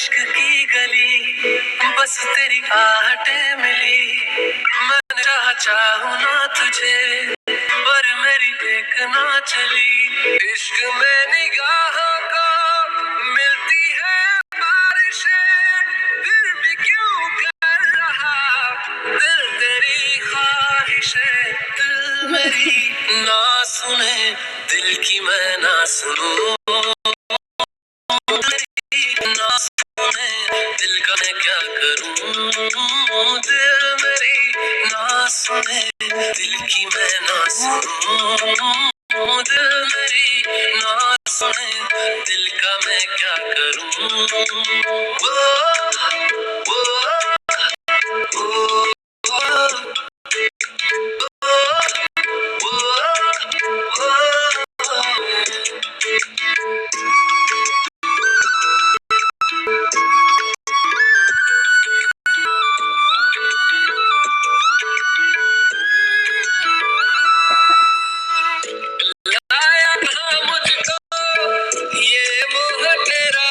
इश्क की गली, बस तेरी आहटें मिली। मैं चाहूं ना तुझे, पर मेरी एक ना चली। इश्क में निगाहों को मिलती है बारिशें, फिर भी क्यों कर रहा दिल तेरी ख्वाहिशें। दिल मेरी ना सुने, दिल की मैं ना सुनूं, ना सुने दिल का मैं क्या करूं। दिल मेरी ना सुने, दिल की मैं ना सुनूं। दिल मेरी ना सुने, दिल का मैं क्या करूं। वो, वो, लाया कहाँ मुझको ये मोह तेरा,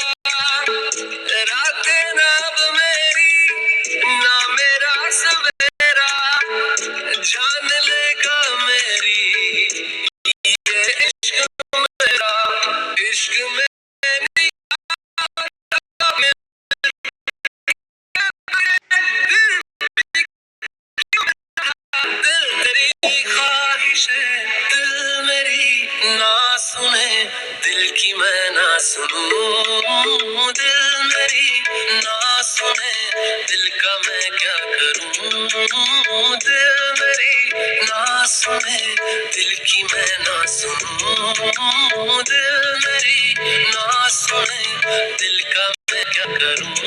रातें ना अब मेरी ना मेरा सवेरा। जान लेगा मेरी ये इश्क मेरा, इश्क में दिल तेरी ख्वाहिशें। दिल मेरी ना सुने, दिल की मैं ना सुनूं। दिल मेरी ना सुने, दिल का मैं क्या करूं। दिल मेरी ना सुने, दिल की मैं ना सुनूं। दिल मेरी ना सुने, दिल का मैं क्या करूं।